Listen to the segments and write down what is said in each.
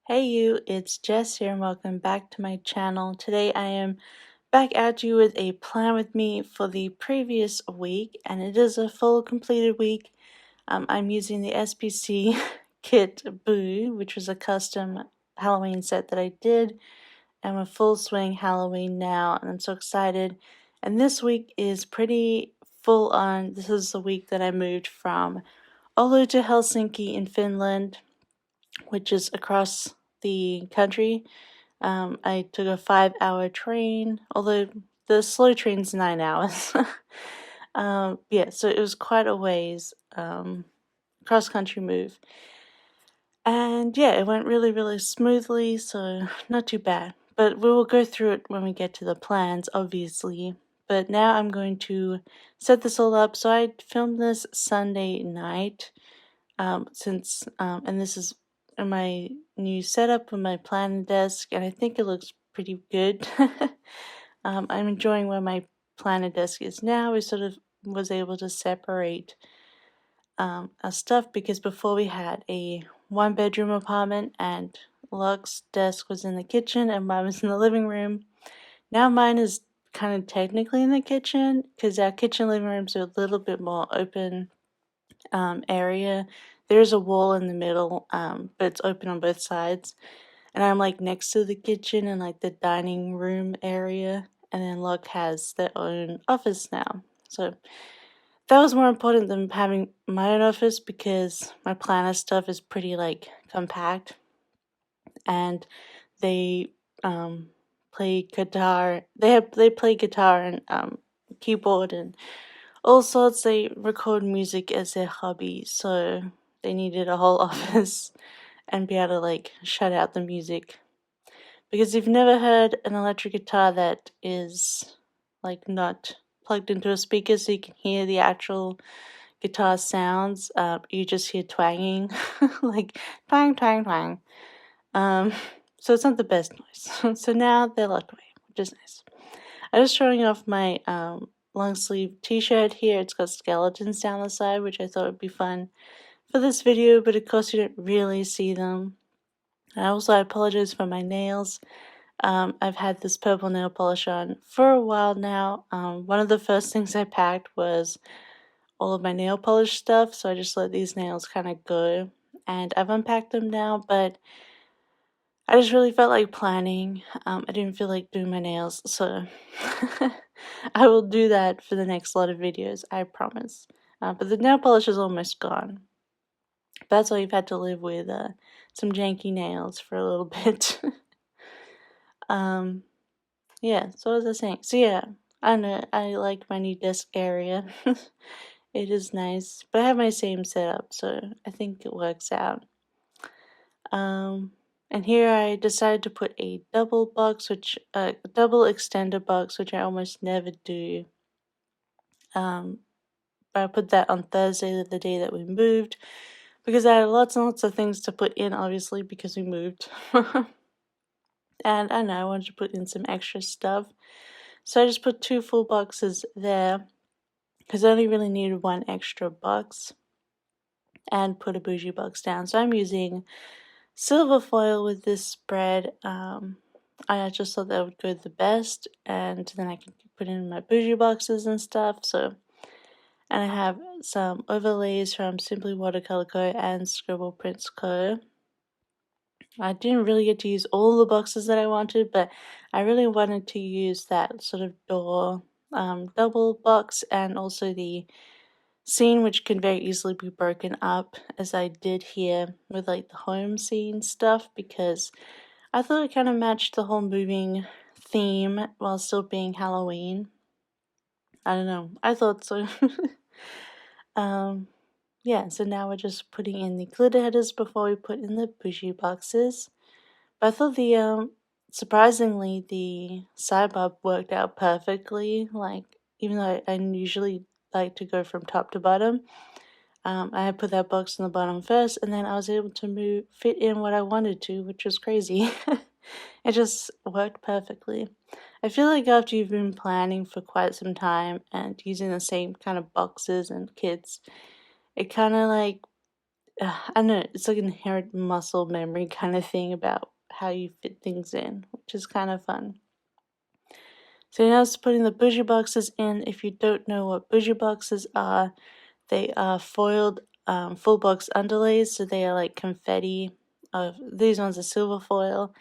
Hey you, it's Jess here and welcome back to my channel. Today I am back at you with a plan with me for the previous week, and it is a full completed week. I'm using the SPC kit Boo, which was a custom Halloween set that I did. I'm a full swing Halloween now and I'm so excited. And this week is pretty full on. This is the week that I moved from Oulu to Helsinki in Finland, which is across the country. I took a 5-hour train, although the slow train's 9 hours. Yeah, so it was quite a ways, cross country move. And yeah, it went really, really smoothly, so not too bad. But we will go through it when we get to the plans, obviously. But now I'm going to set this all up. So I filmed this Sunday night, and this is my new setup with my planning desk, and I think it looks pretty good. I'm enjoying where my planner desk is now. We sort of was able to separate our stuff because before we had a one-bedroom apartment and Lux's desk was in the kitchen and mine was in the living room. Now mine is kind of technically in the kitchen because our kitchen living rooms are a little bit more open area. There's a wall in the middle, but it's open on both sides. And I'm like next to the kitchen and like the dining room area. And then Locke has their own office now. So that was more important than having my own office because my planner stuff is pretty like compact. And they play guitar. They play guitar and keyboard and all sorts. They record music as their hobby, so they needed a whole office and be able to like shut out the music. Because you've never heard an electric guitar that is like not plugged into a speaker so you can hear the actual guitar sounds, you just hear twanging, like twang, twang, twang. So it's not the best noise. So now they're locked away, which is nice. I'm just showing off my long sleeve t-shirt here. It's got skeletons down the side, which I thought would be fun for this video, but of course you don't really see them. And also I apologize for my nails. I've had this purple nail polish on for a while now. One of the first things I packed was all of my nail polish stuff, so I just let these nails kind of go. And I've unpacked them now, but I just really felt like planning. I didn't feel like doing my nails, so I will do that for the next lot of videos, I promise. But the nail polish is almost gone. That's why you've had to live with some janky nails for a little bit. Yeah, so what was I saying? So yeah, I don't know, I like my new desk area. It is nice, but I have my same setup, so I think it works out. And here I decided to put a double box, double extender box, which I almost never do. But I put that on Thursday, the day that we moved, because I had lots and lots of things to put in, obviously, because we moved. And I know I wanted to put in some extra stuff, so I just put 2 full boxes there, because I only really needed 1 extra box, and put a bougie box down. So I'm using silver foil with this spread. I just thought that would go the best, and then I can put in my bougie boxes and stuff. So, and I have some overlays from Simply Watercolor Co and Scribble Prints Co. I didn't really get to use all the boxes that I wanted, but I really wanted to use that sort of door double box, and also the scene, which can very easily be broken up, as I did here with like the home scene stuff, because I thought it kind of matched the whole moving theme while still being Halloween. I don't know, I thought so. Yeah, so now we're just putting in the glitter headers before we put in the bougie boxes. But I thought the surprisingly the sidebar worked out perfectly. Like, even though I usually like to go from top to bottom, I had put that box on the bottom first, and then I was able to fit in what I wanted to, which was crazy. It just worked perfectly. I feel like after you've been planning for quite some time and using the same kind of boxes and kits, it kind of like I know, it's like an inherent muscle memory kind of thing about how you fit things in, which is kind of fun. So now it's putting the bougie boxes in. If you don't know what bougie boxes are, they are foiled full box underlays, so they are like confetti. These ones are silver foil,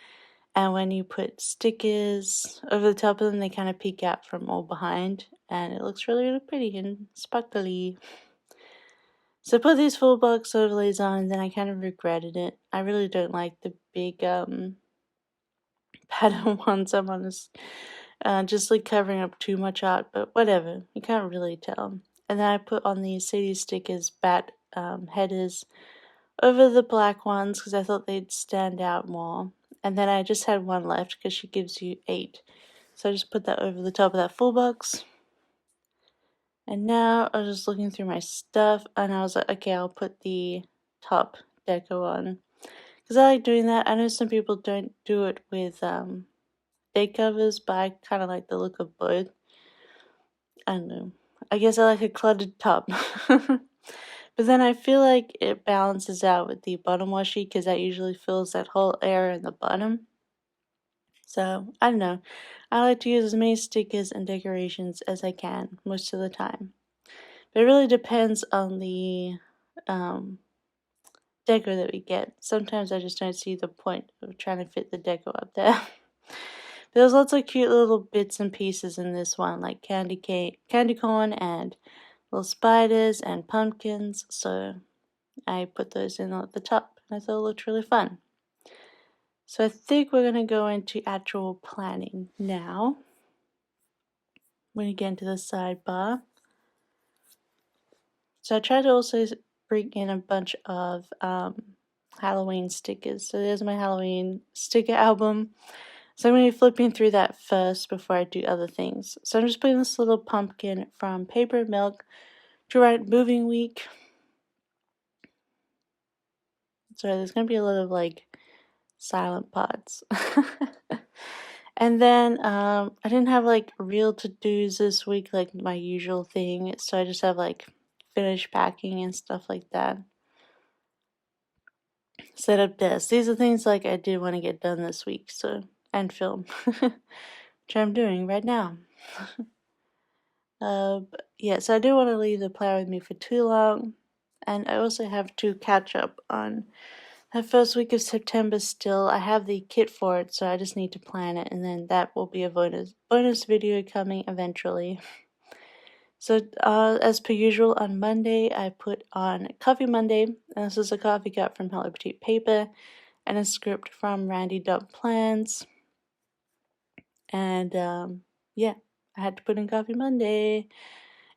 and when you put stickers over the top of them, they kind of peek out from all behind, and it looks really, really pretty and sparkly. So I put these full box overlays on, and then I kind of regretted it. I really don't like the big pattern ones, I'm honest. Just like covering up too much art, but whatever. You can't really tell. And then I put on these CD stickers, bat headers, over the black ones because I thought they'd stand out more. And then I just had one left because she gives you 8. So I just put that over the top of that full box. And now I was just looking through my stuff and I was like, okay, I'll put the top deco on. Because I like doing that. I know some people don't do it with day covers, but I kind of like the look of both. I don't know. I guess I like a cluttered top. But then I feel like it balances out with the bottom washi because that usually fills that whole area in the bottom. So, I don't know. I like to use as many stickers and decorations as I can most of the time. But it really depends on the deco that we get. Sometimes I just don't see the point of trying to fit the deco up there. But there's lots of cute little bits and pieces in this one, like candy corn and little spiders and pumpkins. So I put those in at the top, and I thought it looked really fun. So I think we're going to go into actual planning now. When you get into the sidebar. So I tried to also bring in a bunch of Halloween stickers. So there's my Halloween sticker album. So I'm going to be flipping through that first before I do other things. So I'm just putting this little pumpkin from Paper Milk to write Moving Week. Sorry, there's going to be a lot of like silent parts. And then I didn't have like real to-dos this week like my usual thing. So I just have like finish packing and stuff like that. Set up desks. These are things like I did want to get done this week, so and film. Which I'm doing right now. Yeah, so I do want to leave the plan with me for too long. And I also have to catch up on that first week of September still. I have the kit for it, so I just need to plan it, and then that will be a bonus video coming eventually. So, as per usual, on Monday, I put on Coffee Monday, and this is a coffee cup from Hello Petite Paper, and a script from Randy.plans. And, yeah, I had to put in Coffee Monday.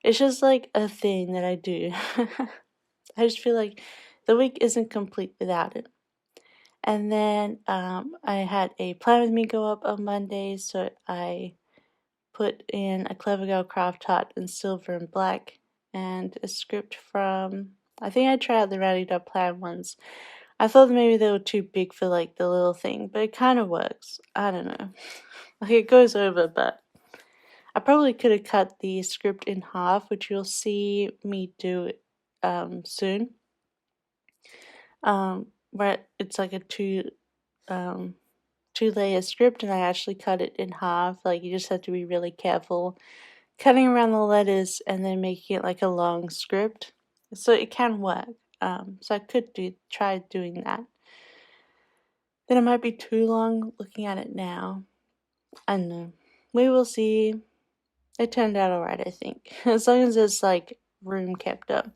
It's just like a thing that I do. I just feel like the week isn't complete without it. And then, I had a plan with me go up on Monday, so I put in a Clever Girl Craft Heart in silver and black, and a script from, I think I tried out the Randy.plan ones. I thought maybe they were too big for like the little thing, but it kind of works. I don't know. Like it goes over, but I probably could have cut the script in half, which you'll see me do soon. Where it's like a two-layer script, and I actually cut it in half. Like you just have to be really careful cutting around the letters and then making it like a long script. So it can work. So I could try doing that. Then it might be too long looking at it now. I don't know. We will see. It turned out alright, I think. As long as there's like room kept up.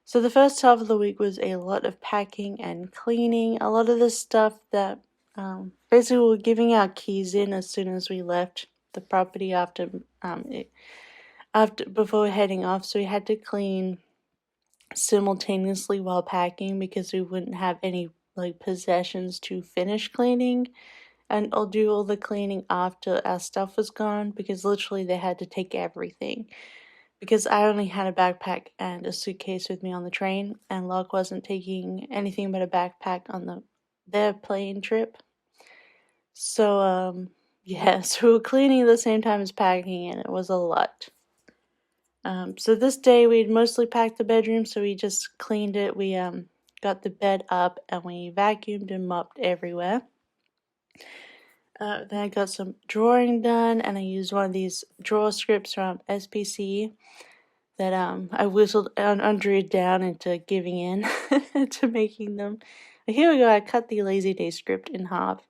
So the first half of the week was a lot of packing and cleaning. A lot of the stuff that basically we were giving our keys in as soon as we left the property before heading off. So we had to clean simultaneously while packing because we wouldn't have any like possessions to finish cleaning. And I'll do all the cleaning after our stuff was gone because literally they had to take everything. Because I only had a backpack and a suitcase with me on the train, and Locke wasn't taking anything but a backpack on their plane trip. So, yeah, so we were cleaning at the same time as packing, and it was a lot. So this day we'd mostly packed the bedroom, so we just cleaned it. We got the bed up and we vacuumed and mopped everywhere. Then I got some drawing done, and I used one of these drawer scripts from SPC that I whistled and drew it down into giving in to making them. Here we go, I cut the Lazy Day script in half,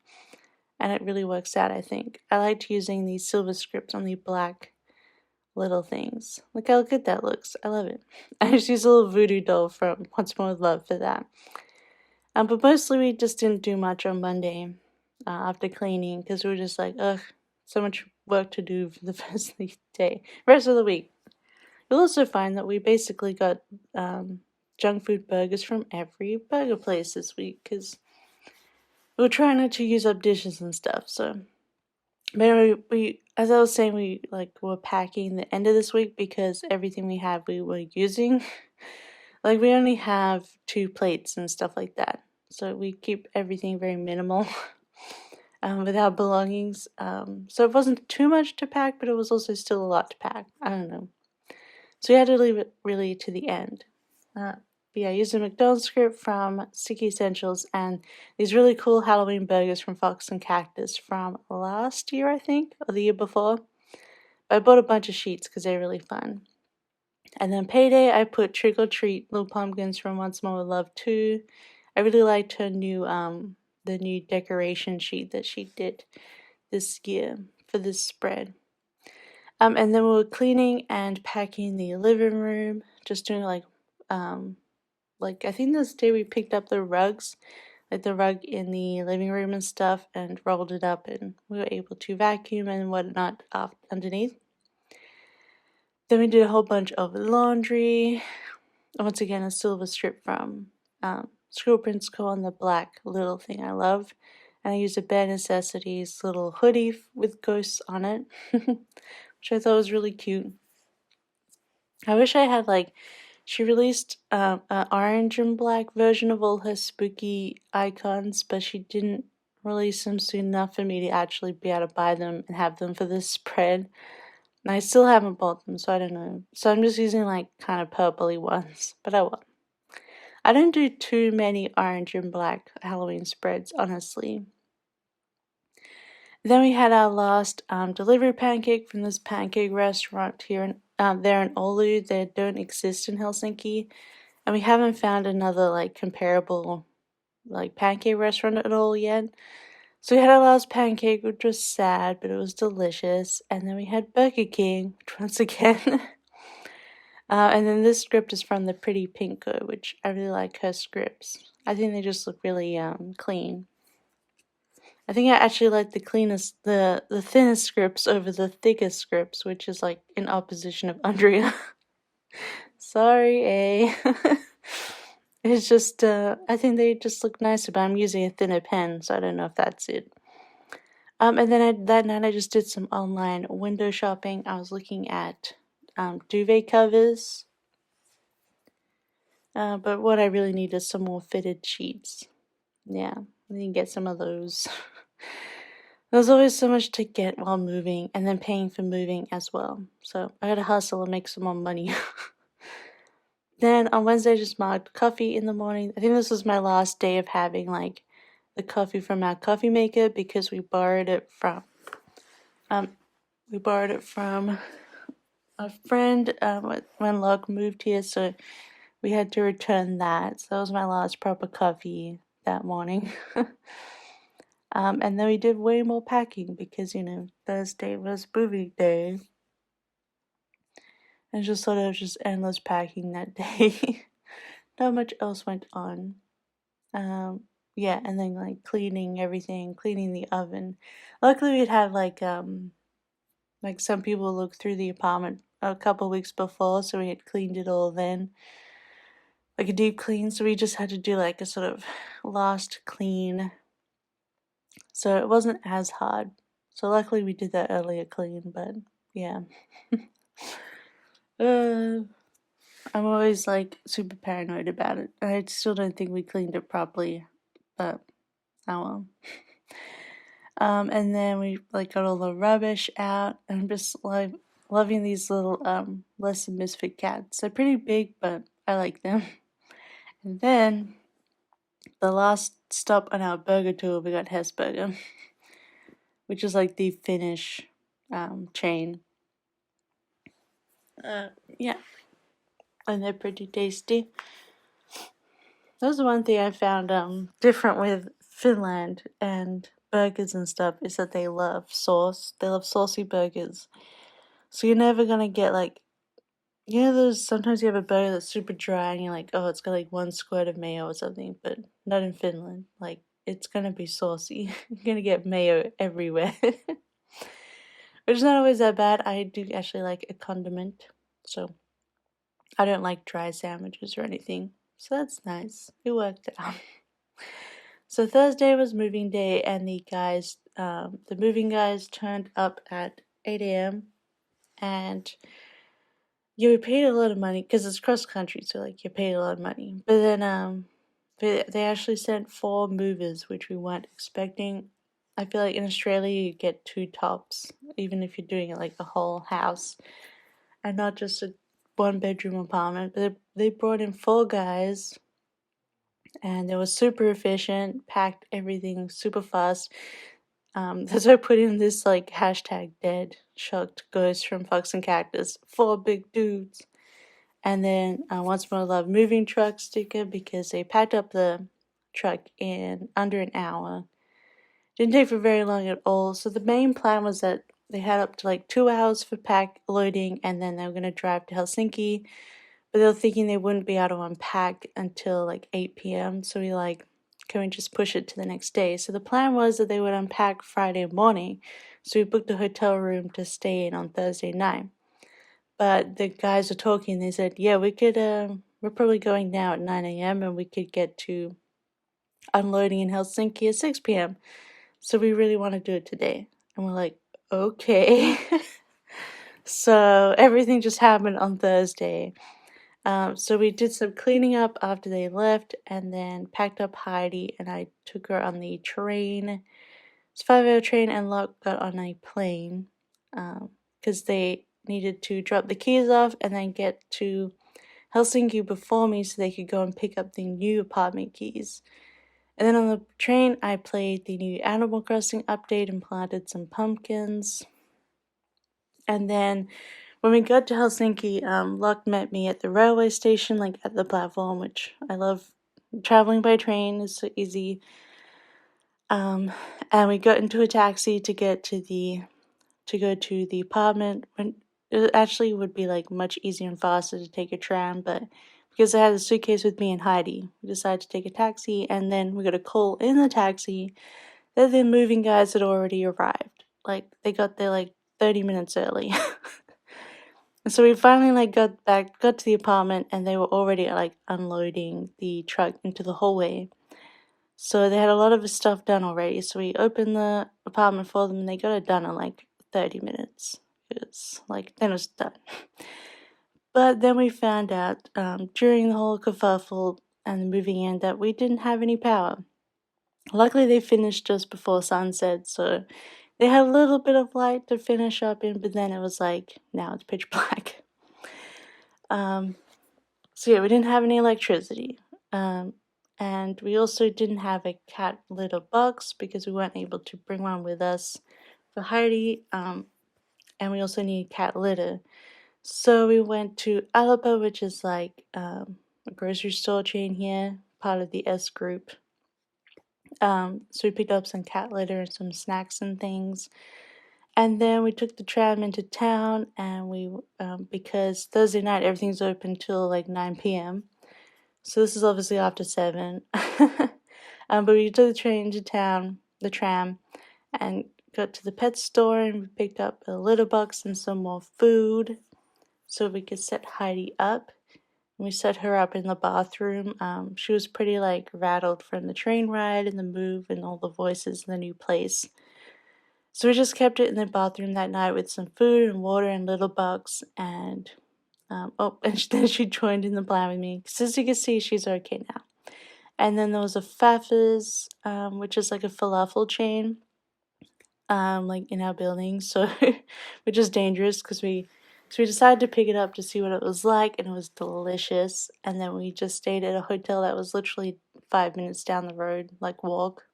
and it really works out, I think. I liked using these silver scripts on the black little things. Look how good that looks. I love it. I just used a little voodoo doll from Once More with Love for that. But mostly we just didn't do much on Monday after cleaning, because we were just like, ugh, so much work to do for the rest of the week. You'll also find that we basically got junk food burgers from every burger place this week, because we were trying not to use up dishes and stuff. So, but we, as I was saying, we were packing the end of this week because everything we had we were using. Like, we only have 2 plates and stuff like that, so we keep everything very minimal with our belongings. So it wasn't too much to pack, but it was also still a lot to pack. I don't know. So we had to leave it really to the end. Yeah, I used a McDonald's script from Sticky Essentials and these really cool Halloween burgers from Fox and Cactus from last year, I think, or the year before. I bought a bunch of sheets because they're really fun. And then payday, I put Trick or Treat Little Pumpkins from Once More with Love 2. I really liked her new, the new decoration sheet that she did this year for this spread. And then we were cleaning and packing the living room, just doing like I think this day we picked up the rugs, like the rug in the living room and stuff, and rolled it up, and we were able to vacuum and whatnot underneath. Then we did a whole bunch of laundry. Once again, a silver strip from Scribble Prints Co on the black little thing I love. And I used a Bare Necessities little hoodie with ghosts on it, which I thought was really cute. I wish I had she released an orange and black version of all her spooky icons, but she didn't release them soon enough for me to actually be able to buy them and have them for this spread. And I still haven't bought them, so I don't know. So I'm just using kind of purpley ones, but I will. I don't do too many orange and black Halloween spreads, honestly. Then we had our last delivery pancake from this pancake restaurant here there in Oulu. They don't exist in Helsinki, and we haven't found another comparable pancake restaurant at all yet. So we had our last pancake, which was sad, but it was delicious. And then we had Burger King, which once again. And then this script is from the Pretty Pink Co, which I really like her scripts. I think they just look really clean. I think I actually like the thinnest scripts over the thickest scripts, which is in opposition of Andrea. Sorry, A. It's just, I think they just look nicer, but I'm using a thinner pen, so I don't know if that's it. And then that night I just did some online window shopping. I was looking at duvet covers. But what I really need is some more fitted sheets. Yeah, I need to get some of those. There's always so much to get while moving, and then paying for moving as well. So I gotta hustle and make some more money. Then on Wednesday I just mugged coffee in the morning. I think this was my last day of having the coffee from our coffee maker, because we borrowed it from a friend when Locke moved here, so we had to return that. So that was my last proper coffee that morning. And then we did way more packing because, Thursday was movie day. I just thought it was just endless packing that day. Not much else went on. Yeah, and then cleaning everything, cleaning the oven. Luckily we'd had some people look through the apartment a couple weeks before, so we had cleaned it all then. A deep clean, so we just had to do a sort of last clean. So it wasn't as hard. So luckily we did that earlier clean, but yeah. I'm always super paranoid about it. I still don't think we cleaned it properly, but oh well. And then we got all the rubbish out. I'm just loving these little less than misfit cats. They're pretty big, but I like them. And then the last stop on our burger tour, we got Hesburger, which is like the Finnish chain. Yeah, and they're pretty tasty. That was the one thing I found different with Finland and burgers and stuff, is that they love sauce. They love saucy burgers. So you're never gonna get like, you know, those sometimes you have a burger that's super dry and you're like, oh, it's got like one squirt of mayo or something, but not in Finland. Like, it's gonna be saucy. You're gonna get mayo everywhere. Which is not always that bad. I do actually like a condiment, so I don't like dry sandwiches or anything. So that's nice. It worked out. So Thursday was moving day, and the moving guys turned up at 8 a.m. and yeah, we paid a lot of money because it's cross country, so like you paid a lot of money. But then they actually sent 4 movers, which we weren't expecting. I feel like in Australia you get 2 tops, even if you're doing it like a whole house, and not just a 1-bedroom apartment. But they brought in 4 guys, and they were super efficient, packed everything super fast. That's why I put in this like hashtag dead shocked ghost from Fox and Cactus. 4 big dudes. And then once more love moving truck sticker, because they packed up the truck in under an hour. Didn't take for very long at all. So the main plan was that they had up to like 2 hours for pack loading, and then they were going to drive to Helsinki. But they were thinking they wouldn't be able to unpack until like 8 p.m. So we like, can we just push it to the next day? So the plan was that they would unpack Friday morning. So we booked a hotel room to stay in on Thursday night. But the guys were talking, they said, yeah, we could, we're probably going now at 9 a.m. and we could get to unloading in Helsinki at 6 p.m. So we really want to do it today. And we're like, okay. So everything just happened on Thursday. So we did some cleaning up after they left, and then packed up Heidi, and I took her on the train. It's a 5-hour train, and Locke got on a plane because they needed to drop the keys off and then get to Helsinki before me so they could go and pick up the new apartment keys. And then on the train, I played the new Animal Crossing update and planted some pumpkins. And then when we got to Helsinki, Locke met me at the railway station, like at the platform, which I love. Traveling by train is so easy. And we got into a taxi to go to the apartment. When it actually would be like much easier and faster to take a tram, but because I had a suitcase with me and Heidi, we decided to take a taxi, and then we got a call in the taxi that the moving guys had already arrived. Like, they got there like 30 minutes early. So we finally like got to the apartment, and they were already like unloading the truck into the hallway. So they had a lot of his stuff done already. So we opened the apartment for them, and they got it done in like 30 minutes. It's like, then it was done. But then we found out during the whole kerfuffle and the moving in that we didn't have any power. Luckily, they finished just before sunset, so they had a little bit of light to finish up in, but then it was like, now it's pitch black. So yeah, we didn't have any electricity. And we also didn't have a cat litter box because we weren't able to bring one with us for Heidi. And we also needed cat litter. So we went to Alaba, which is like a grocery store chain here, part of the S group. So we picked up some cat litter and some snacks and things. And then we took the tram into town, and we, because Thursday night everything's open till like 9 p.m. So this is obviously after 7. But we took the train into town, the tram, and got to the pet store, and we picked up a litter box and some more food so we could set Heidi up. And we set her up in the bathroom. She was pretty like rattled from the train ride and the move and all the voices in the new place. So we just kept it in the bathroom that night with some food and water and little bugs. And and then she joined in the plan with me. Because as you can see, she's okay now. And then there was a Fafas, which is like a falafel chain, like in our building. So, which is dangerous because we decided to pick it up to see what it was like, and it was delicious. And then we just stayed at a hotel that was literally 5 minutes down the road, like walk.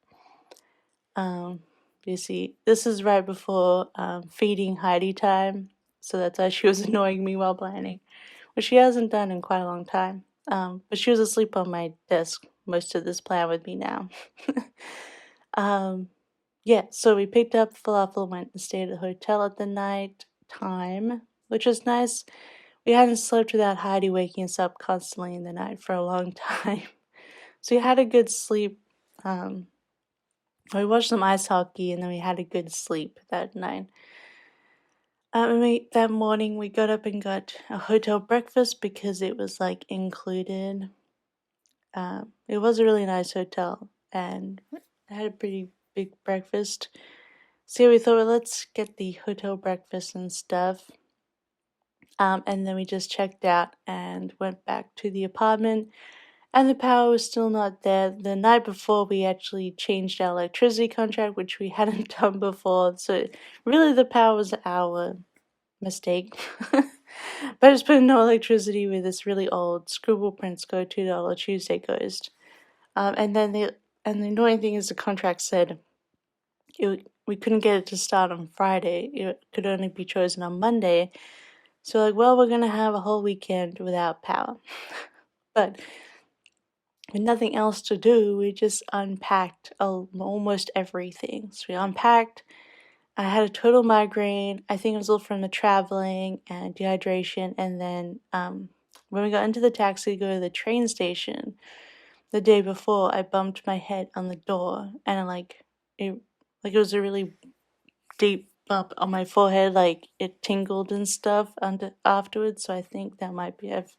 You see, this is right before feeding Heidi time, so that's why she was annoying me while planning, which she hasn't done in quite a long time. But she was asleep on my desk most of this plan with me now. Yeah, so we picked up falafel, went and stayed at the hotel at the night time, which was nice. We hadn't slept without Heidi waking us up constantly in the night for a long time. So we had a good sleep. We watched some ice hockey and then we had a good sleep that night. That morning we got up and got a hotel breakfast because it was like included. It was a really nice hotel and I had a pretty big breakfast. So we thought, well, let's get the hotel breakfast and stuff. And then we just checked out and went back to the apartment. And the power was still not there. The night before, we actually changed our electricity contract, which we hadn't done before. So really, the power was our mistake. But I just put in no electricity with this really old Scribble Prints Co. $2 Tuesday Ghost. And the annoying thing is the contract said we couldn't get it to start on Friday. It could only be chosen on Monday. So like, well, we're gonna have a whole weekend without power. But with nothing else to do, we just unpacked almost everything. So we unpacked. I had a total migraine. I think it was all from the traveling and dehydration. And then when we got into the taxi to go to the train station, the day before, I bumped my head on the door, and it was a really deep bump on my forehead. Like it tingled and stuff afterwards. So I think that might have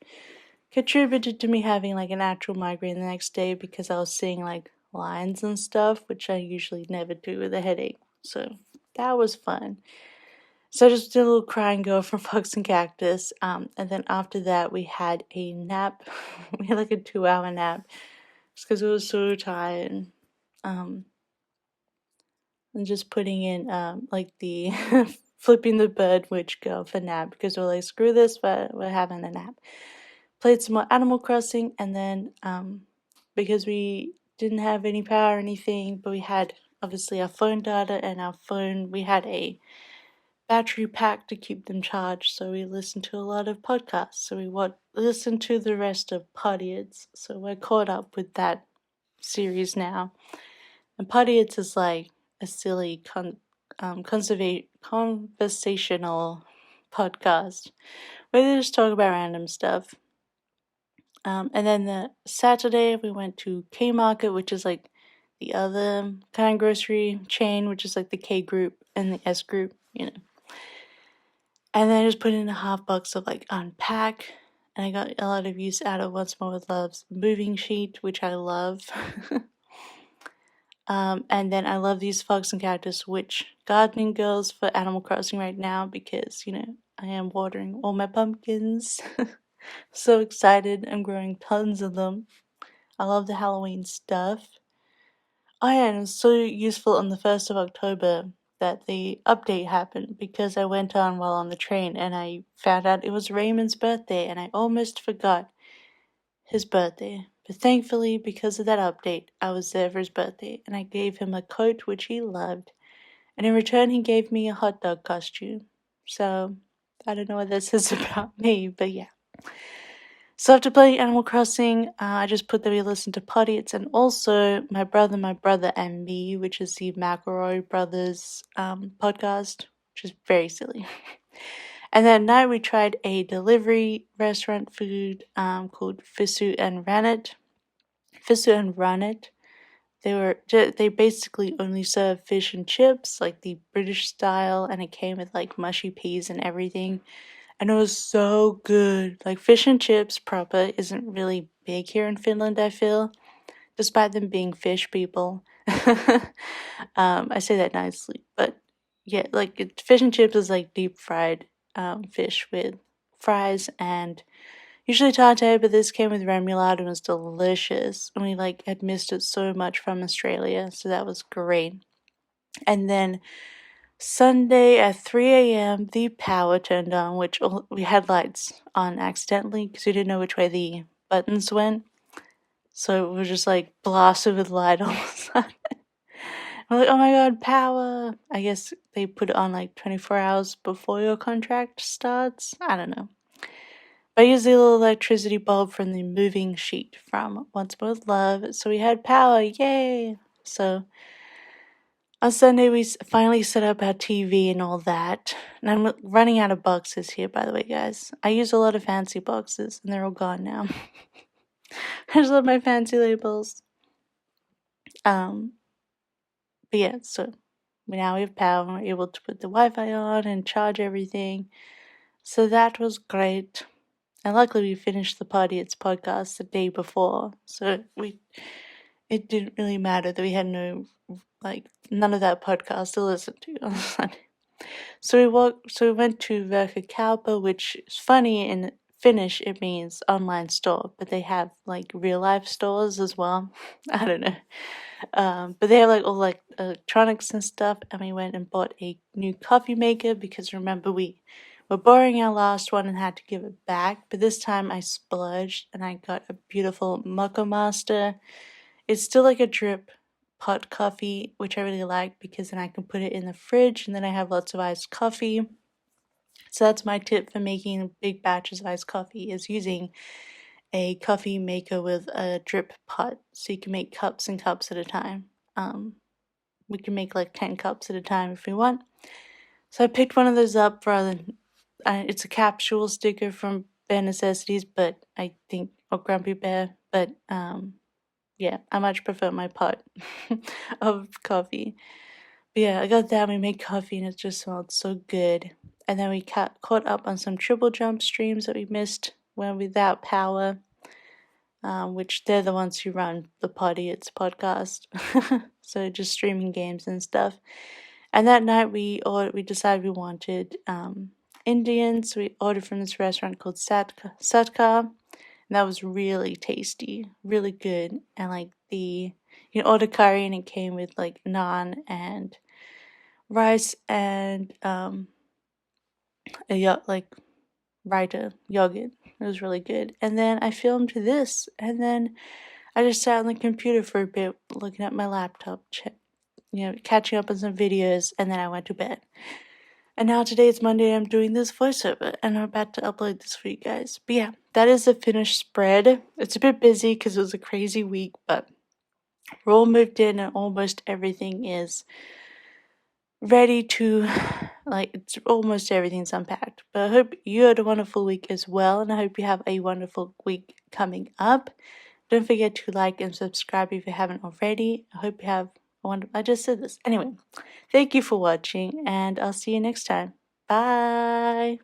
contributed to me having like an actual migraine the next day because I was seeing like lines and stuff, which I usually never do with a headache. So that was fun. So I just did a little cry and go from Fox and Cactus. And then after that, we had a nap. We had like a 2-hour nap just because we were so tired. And just putting in like the flipping the bird witch girl for nap because we're like, screw this, but we're having a nap. Played some more Animal Crossing, and then because we didn't have any power or anything, but we had obviously our phone data and we had a battery pack to keep them charged, so we listened to a lot of podcasts. So we listened to the rest of Podiots, so we're caught up with that series now. And Podiots is like a silly conversational podcast where they just talk about random stuff. And then the Saturday we went to K Market, which is like the other kind of grocery chain, which is like the K group and the S group, you know. And then I just put in $1/2 of like unpack, and I got a lot of use out of Once More with Love's moving sheet, which I love. And then I love these Fox and Cactus Witch gardening girls for Animal Crossing right now because, you know, I am watering all my pumpkins. So excited. I'm growing tons of them. I love the Halloween stuff. Oh yeah, and it was so useful on the 1st of October that the update happened because I went on while on the train and I found out it was Raymond's birthday and I almost forgot his birthday. But thankfully, because of that update, I was there for his birthday and I gave him a coat which he loved. And in return, he gave me a hot dog costume. So, I don't know what this is about me, but yeah. So after playing Animal Crossing, I just put that we listen to Podiots and also My Brother and Me, which is the McElroy Brothers podcast, which is very silly. And then at night we tried a delivery restaurant food called Fisu and Ranit. Fisu and Ranit. They basically only serve fish and chips, like the British style, and it came with like mushy peas and everything. And it was so good. Like fish and chips proper isn't really big here in Finland, I feel, despite them being fish people. I say that nicely, but yeah, like fish and chips is like deep fried fish with fries and usually taute, but this came with remoulade and was delicious. And we like had missed it so much from Australia, so that was great. And then Sunday at 3 a.m., the power turned on, which we had lights on accidentally because we didn't know which way the buttons went. So we're just like blasted with light all of a sudden. We're like, oh my god, power! I guess they put it on like 24 hours before your contract starts. I don't know. But I used the little electricity bulb from the moving sheet from Once More with Love, so we had power, yay! So on Sunday we finally set up our TV and all that. And I'm running out of boxes here, by the way, guys. I use a lot of fancy boxes, and they're all gone now. I just love my fancy labels. But yeah, so now we have power and we're able to put the Wi-Fi on and charge everything. So that was great. And luckily we finished the Party It's podcast the day before. So it didn't really matter that we had none of that podcast to listen to on Sunday. So we went to Verkkauppa, which is funny in Finnish it means online store, but they have like real life stores as well. I don't know. But they have like all like electronics and stuff, and we went and bought a new coffee maker because remember we were borrowing our last one and had to give it back. But this time I splurged and I got a beautiful Mocha Master. It's still like a drip pot coffee, which I really like because then I can put it in the fridge and then I have lots of iced coffee. So that's my tip for making big batches of iced coffee is using a coffee maker with a drip pot, so you can make cups and cups at a time. We can make like 10 cups at a time if we want. So I picked one of those up rather than, it's a capsule sticker from Bare Necessities, but I think, or Grumpy Bear, but yeah, I much prefer my pot of coffee. But yeah, I got that, we made coffee and it just smelled so good. And then we caught up on some triple jump streams that we missed when without power. Which they're the ones who run the Party It's podcast. So just streaming games and stuff. And that night we decided we wanted Indian, so we ordered from this restaurant called Satkar, and that was really tasty, really good. And like you order curry and it came with like naan and rice and raita yogurt. It was really good. And then I filmed this, and then I just sat on the computer for a bit, looking at my laptop, catching up on some videos, and then I went to bed. And now today it's Monday, I'm doing this voiceover, and I'm about to upload this for you guys. But yeah, that is the finished spread. It's a bit busy because it was a crazy week, but we're all moved in and almost everything is ready to, it's almost everything's unpacked. But I hope you had a wonderful week as well, and I hope you have a wonderful week coming up. Don't forget to like and subscribe if you haven't already. I hope you have a wonderful, I just said this. Anyway, thank you for watching, and I'll see you next time. Bye!